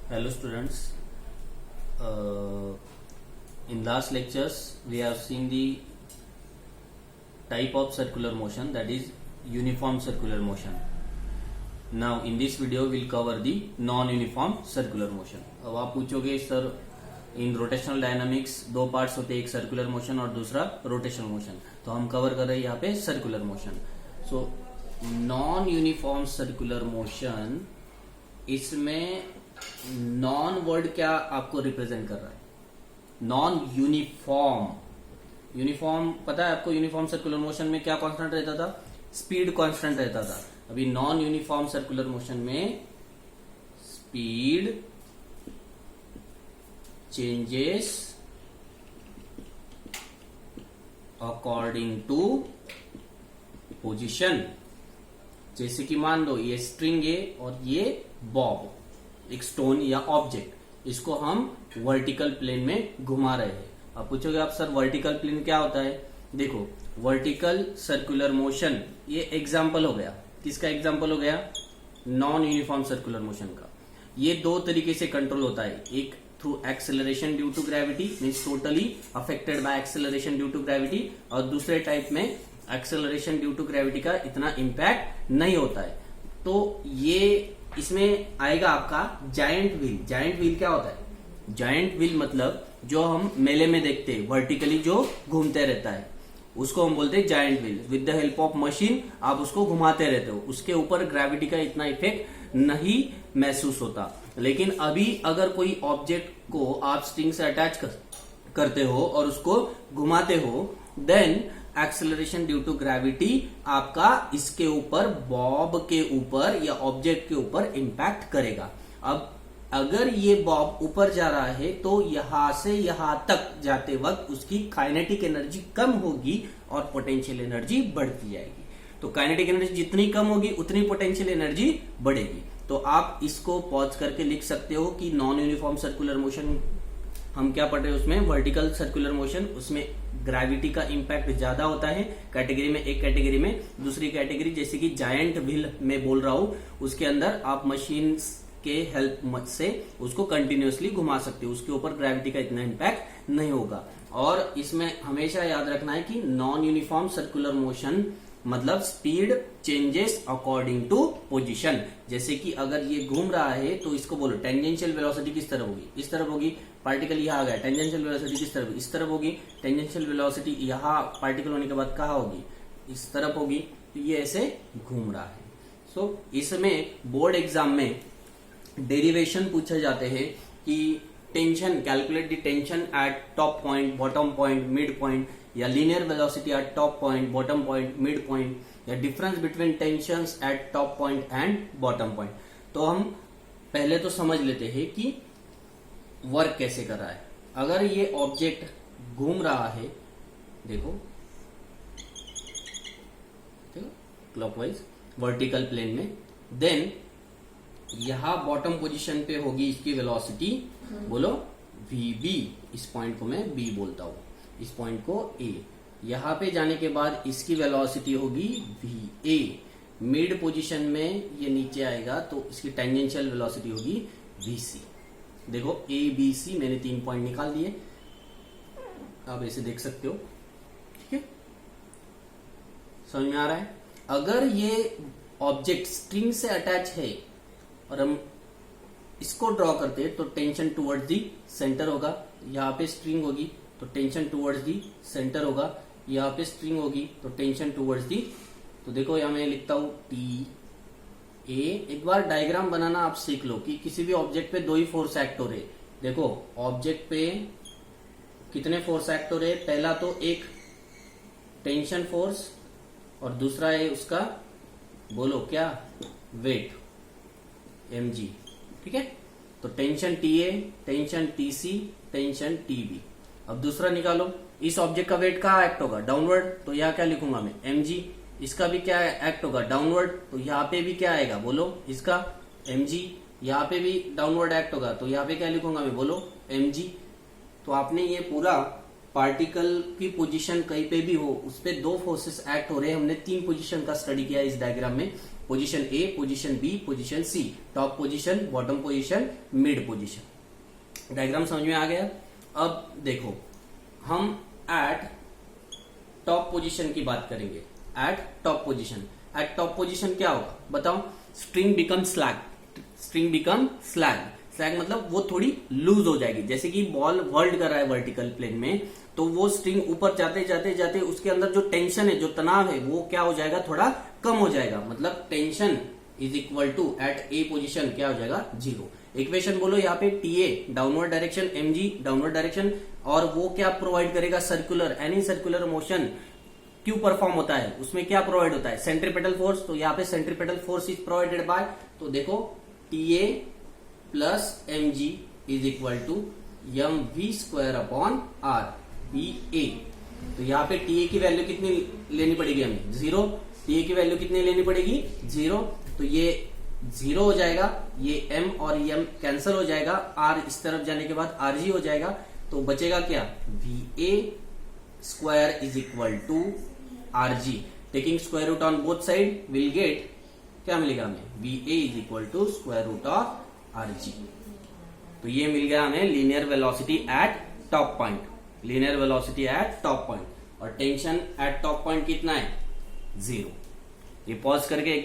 Hello students. In last lectures we have seen the type of circular motion, that is uniform circular motion. Now in this video we'll cover the non-uniform circular motion. अब आप पूछोगे sir in rotational dynamics दो parts होते हैं, एक circular motion और दूसरा rotational motion, तो हम कवर कर रहे हैं यहाँ पे circular motion. So non uniform circular motion, इसमें नॉन वर्ड क्या आपको रिप्रेजेंट कर रहा है? Non uniform. यूनिफॉर्म पता है आपको? यूनिफॉर्म सर्कुलर मोशन में क्या कांस्टेंट रहता था? स्पीड कांस्टेंट रहता था. अभी नॉन यूनिफॉर्म सर्कुलर मोशन में speed changes according to position. जैसे कि मान लो ये स्ट्रिंग है और ये बॉब, एक स्टोन या ऑब्जेक्ट, इसको हम वर्टिकल प्लेन में घुमा रहे हैं. अब पूछोगे आप सर वर्टिकल प्लेन क्या होता है? देखो वर्टिकल सर्कुलर मोशन ये एग्जाम्पल हो गया. किसका एग्जाम्पल हो गया? नॉन यूनिफॉर्म सर्कुलर मोशन का. ये दो तरीके से कंट्रोल होता है. एक through acceleration due to gravity, means totally affected by acceleration due to gravity, और दूसरे टाइप में एक्सेलरेशन ड्यू टू ग्रेविटी का इतना इम्पैक्ट नहीं होता है. तो ये इसमें आएगा आपका जायंट व्हील. जायंट व्हील क्या होता है? जायंट व्हील मतलब जो हम मेले में देखते हैं, वर्टिकली जो घूमते रहता है, उसको हम बोलते हैं giant wheel. With the help of machine आप उसको घुमाते रहते हो, उसके ऊपर ग्रेविटी का इतना इफेक्ट नहीं महसूस होता. लेकिन अभी अगर कोई ऑब्जेक्ट को आप स्ट्रिंग से अटैच करते हो और उसको घुमाते हो, then acceleration due to gravity आपका इसके ऊपर, बॉब के ऊपर या ऑब्जेक्ट के ऊपर इंपैक्ट करेगा. अब अगर ये बॉब ऊपर जा रहा है तो यहां से यहां तक जाते वक्त उसकी काइनेटिक एनर्जी कम होगी और पोटेंशियल एनर्जी बढ़ती जाएगी. तो काइनेटिक एनर्जी जितनी कम होगी उतनी पोटेंशियल एनर्जी बढ़ेगी. तो आप इसको पॉज करके लिख सकते हो कि नॉन यूनिफॉर्म सर्कुलर मोशन हम क्या पढ़ रहे हैं उसमें? वर्टिकल सर्कुलर मोशन, उसमें ग्रेविटी का इंपैक्ट ज्यादा होता है. कैटेगरी में, एक कैटेगरी में, दूसरी कैटेगरी जैसे कि जायंट व्हील में बोल रहा हूं, उसके अंदर आप मशीन के हेल्प से उसको कंटिन्यूअसली घुमा सकते हो, उसके ऊपर ग्रेविटी का इतना इंपैक्ट नहीं होगा. और इसमें हमेशा याद रखना है कि नॉन यूनिफॉर्म सर्कुलर मोशन मतलब speed changes according to position. जैसे कि अगर ये घूम रहा है तो इसको बोलो टेंजेंशियल वेलोसिटी किस तरफ होगी? इस तरफ होगी. पार्टिकल यहाँ आ गया, टेंजेंशियल वेलोसिटी किस तरफ? इस तरफ होगी. टेंजेंशियल वेलोसिटी यहाँ पार्टिकल होने के बाद कहाँ होगी? इस तरफ होगी. तो ये ऐसे घूम रहा है. सो इसमें बोर्ड एग्जाम में डेरिवेशन पूछे जाते हैं कि tension, calculate the tension at top point, bottom point, mid point, या linear velocity at top point, bottom point, mid point, या difference between tensions at top point and bottom point. तो हम पहले तो समझ लेते हैं कि वर्क कैसे कर रहा है. अगर ये ऑब्जेक्ट घूम रहा है, देखो क्लॉकवाइज वर्टिकल प्लेन में, देन यहां बॉटम पोजीशन पे होगी इसकी वेलोसिटी, बोलो VB. इस पॉइंट को मैं B बोलता हूं, इस पॉइंट को A. यहां पे जाने के बाद इसकी वेलोसिटी होगी VA. मिड पोजीशन में ये नीचे आएगा तो इसकी टेंजेंशियल वेलोसिटी होगी VC. देखो ABC मैंने 3 पॉइंट निकाल दिए, आप ऐसे देख सकते हो. ठीक है, समझ में आ रहा है? अगर ये ऑब्जेक्ट स्ट्रिंग से अटैच है और हम इसको ड्रॉ करते हैं तो टेंशन टुवर्ड्स दी सेंटर होगा. यहाँ पे स्ट्रिंग होगी तो टेंशन टुवर्ड्स दी सेंटर होगा. यहाँ पे स्ट्रिंग होगी तो टेंशन टुवर्ड्स दी. तो देखो यहाँ मैं लिखता हूं TA. एक बार डायग्राम बनाना आप सीख लो कि किसी भी ऑब्जेक्ट पे दो ही फोर्स एक्ट हो रहे. देखो ऑब्जेक्ट पे कितने फोर्स एक्ट हो रहे? पहला तो एक टेंशन फोर्स और दूसरा है उसका, बोलो क्या, वेट, mg. ठीक है, तो tension TA, tension TC, tension TB. अब दूसरा निकालो. इस ऑब्जेक्ट का वेट कहाँ एक्ट होगा? डाउनवर्ड. तो यहाँ क्या लिखूंगा मैं? mg. इसका भी क्या एक्ट होगा? डाउनवर्ड. तो यहाँ पे भी क्या आएगा? बोलो इसका mg. यहाँ पे भी डाउनवर्ड एक्ट होगा तो यहाँ पे क्या लिखूंगा मैं? बोलो mg. तो आपने ये पूरा पार्टिकल की पोजीशन कहीं पे भी हो, उस पे दो फोर्सेस एक्ट हो रहे हैं. हमने 3 पोजीशन का स्टडी किया इस डायग्राम में. Position A, position B, position C, top position, bottom position, mid position. Diagram समझ में आ गया। अब देखो हम एट टॉप पोजीशन की बात करेंगे। Eight top position, eight top position क्या होगा बताओ? String become slag, string become slag. Slag मतलब वो थोड़ी लूज हो जाएगी। जैसे कि बॉल वर्ल्ड कर रहा है वर्टिकल प्लेन में, तो वो स्ट्रिंग ऊपर जाते जाते जाते उसके अंदर जो टेंशन है, जो तनाव है, वो क्या हो जाएगा? थोड़ा कम हो जाएगा। मतलब tension is equal to at A position क्या हो जाएगा? 0। इक्वेशन बोलो यहाँ पे TA downward direction, MG downward direction, और वो क्या प्रोवाइड करेगा? सर्कुलर, एनी सर्कुलर मोशन क्यों परफॉर्म होता है, उसमें क्या प्रोवाइड होता है? Centripetal force. तो यहाँ पे centripetal force is provided by, तो देखो TA plus M G is equal to M V square upon R B A. तो यहाँ पे टीए की वैल्यू कितनी लेनी पड़ेगी हमें? 0। टीए की वैल्यू कितनी लेनी पड़ेगी? 0। तो ये 0 हो जाएगा, ये एम और एम कैंसिल हो जाएगा, आर इस तरफ जाने के बाद आर जी हो जाएगा। तो बचेगा क्या? V A square is equal to R G. Taking square root on both side will get, क्या मिलेगा हमें? V A is equal to square root of R G. तो ये मिल गया हमें linear velocity at top point, linear velocity at top point. और tension at top point कितना है? 0। ये पॉज करके एक बार